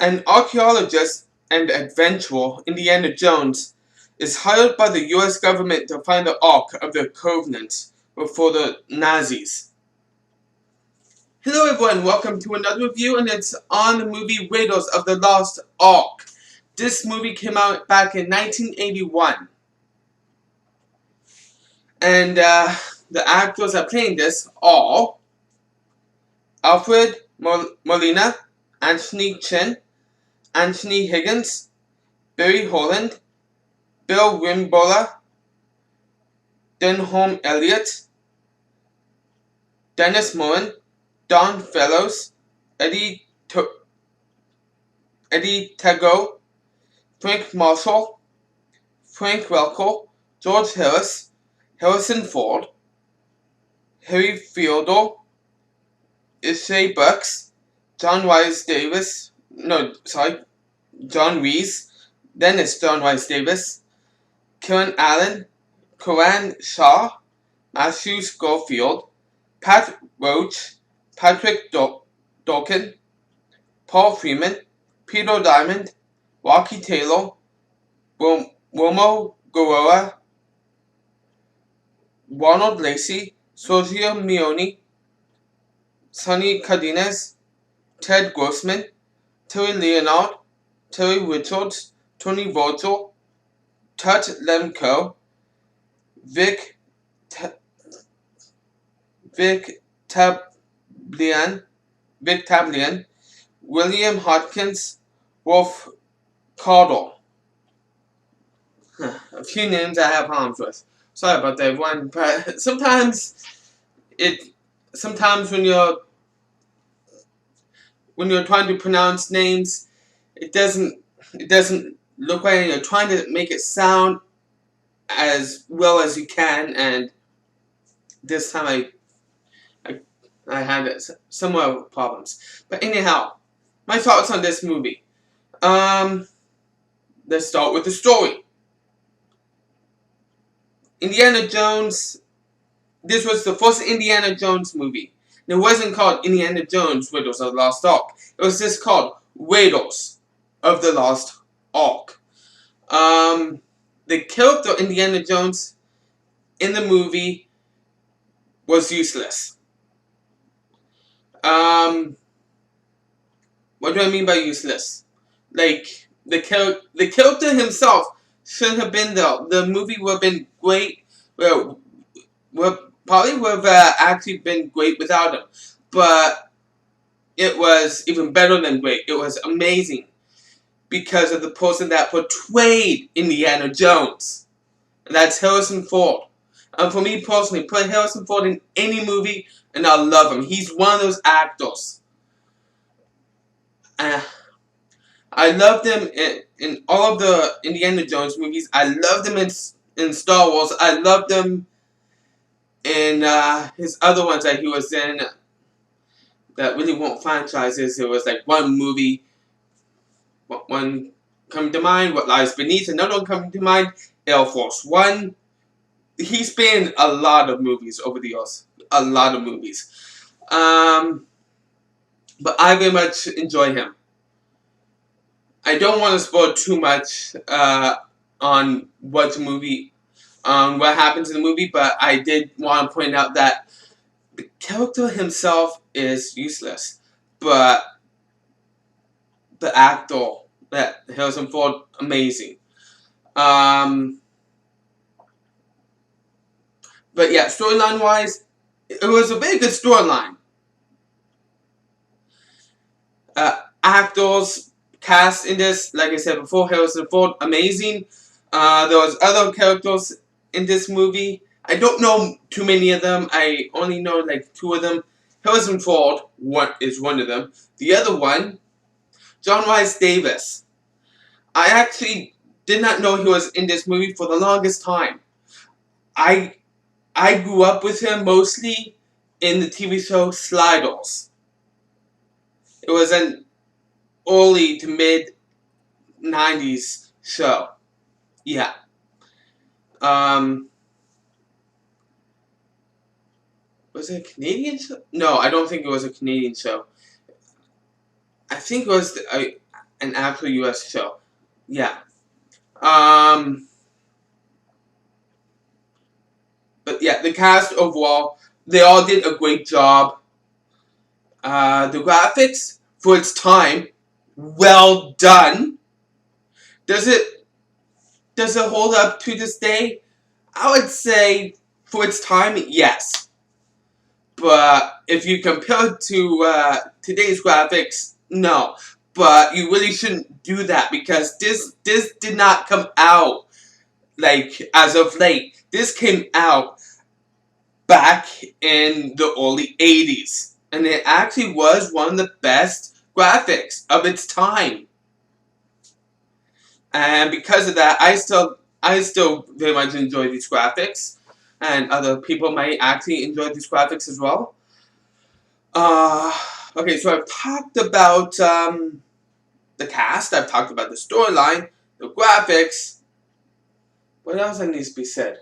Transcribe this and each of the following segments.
An archaeologist and adventurer, Indiana Jones, is hired by the US government to find the Ark of the Covenant before the Nazis. Hello everyone, welcome to another review, and it's on the movie Raiders of the Lost Ark. This movie came out back in 1981. And the actors that are playing this are Alfred Molina, Anthony Chin, Anthony Higgins, Barry Holland, Bill Wimbola, Denholm Elliott, Dennis Mullen, Don Fellows, Eddie Tego, Frank Marshall, Frank Welker, George Harris, Harrison Ford, Harry Fiedler, Ishay Bucks, John Reese, Dennis John Rice Davis, Karen Allen, Coran Char, Matthew Schofield, Pat Roach, Patrick Dawkins, Paul Freeman, Peter Diamond, Rocky Taylor, Wilmo Guerrera, Ronald Lacey, Sergio Leone, Sonny Cardenas, Ted Grossman, Terry Leonard, Terry Richards, Tony Virgil, Tut Lemko, Vic Tablian, William Hodkins, Wolf Cardle. A few names I have problems with. Sorry about that one, but sometimes when you're trying to pronounce names, it doesn't look right, and you're trying to make it sound as well as you can, and this time I had some more problems. But anyhow, my thoughts on this movie. Let's start with the story. Indiana Jones. This was the first Indiana Jones movie. It wasn't called Indiana Jones Raiders of the Lost Ark. It was just called Raiders of the Lost Ark. The character Indiana Jones in the movie was useless. What do I mean by useless? Like, the character himself shouldn't have been there. The movie would have been great. Probably would have actually been great without him. But it was even better than great. It was amazing because of the person that portrayed Indiana Jones. And that's Harrison Ford. And for me personally, put Harrison Ford in any movie and I'll love him. He's one of those actors. I loved him in all of the Indiana Jones movies. I loved him in Star Wars. I loved him in his other ones that he was in that really weren't franchises. It was like one movie, one coming to mind, What Lies Beneath, another one coming to mind, Air Force One. He's been in a lot of movies over the years. A lot of movies. But I very much enjoy him. I don't want to spoil too much on what happens in the movie, but I did want to point out that the character himself is useless, but the actor, that Harrison Ford, amazing. But yeah, storyline-wise, it was a very good storyline. Actors, cast in this, like I said before, Harrison Ford, amazing. There was other characters in this movie. I don't know too many of them. I only know like two of them. Harrison Ford is one of them. The other one, John Rice Davis. I actually did not know he was in this movie for the longest time. I grew up with him mostly in the TV show Sliders. It was an early to mid 90s show. Yeah. Was it a Canadian show? No, I don't think it was a Canadian show. I think it was. an actual U.S. show. Yeah. But yeah, the cast overall, they all did a great job. The graphics for its time, well done. Does it hold up to this day? I would say for its time, yes. But if you compare it to today's graphics, no. But you really shouldn't do that because this did not come out like as of late. This came out back in the early 80s. And it actually was one of the best graphics of its time. And because of that, I still very much enjoy these graphics. And other people might actually enjoy these graphics as well. Okay, so I've talked about the cast, I've talked about the storyline, the graphics. What else needs to be said?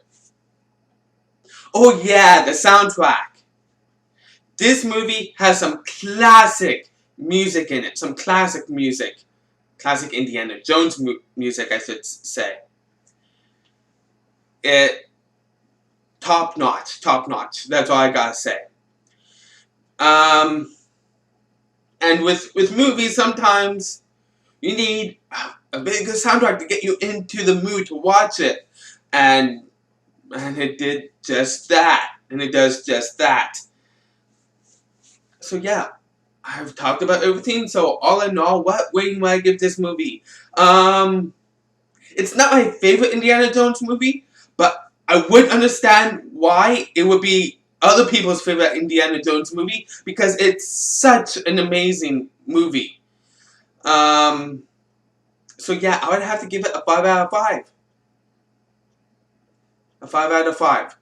Oh yeah, the soundtrack. This movie has some classic music in it. Some classic music. Classic Indiana Jones music, I should say. It top notch, top notch. That's all I gotta say. And with movies, sometimes you need a very good soundtrack to get you into the mood to watch it, and it did just that, and it does just that. So yeah, I've talked about everything. So all in all, what rating would I give this movie? It's not my favorite Indiana Jones movie, but I would understand why it would be other people's favorite Indiana Jones movie because it's such an amazing movie. So yeah, I would have to give it a 5 out of 5. A 5 out of 5.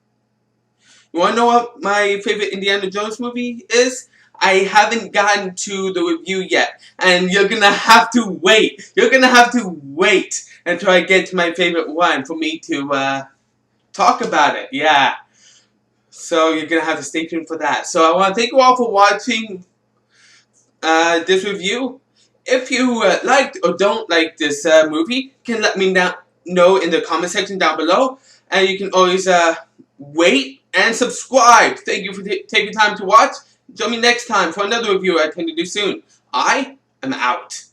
You wanna know what my favorite Indiana Jones movie is? I haven't gotten to the review yet, and you're gonna have to wait. You're gonna have to wait until I get to my favorite one for me to talk about it. Yeah. So you're gonna have to stay tuned for that. So I want to thank you all for watching this review. If you liked or don't like this movie, you can let me know in the comment section down below, and you can always wait and subscribe. Thank you for taking time to watch. Join me next time for another review I intend to do soon. I am out.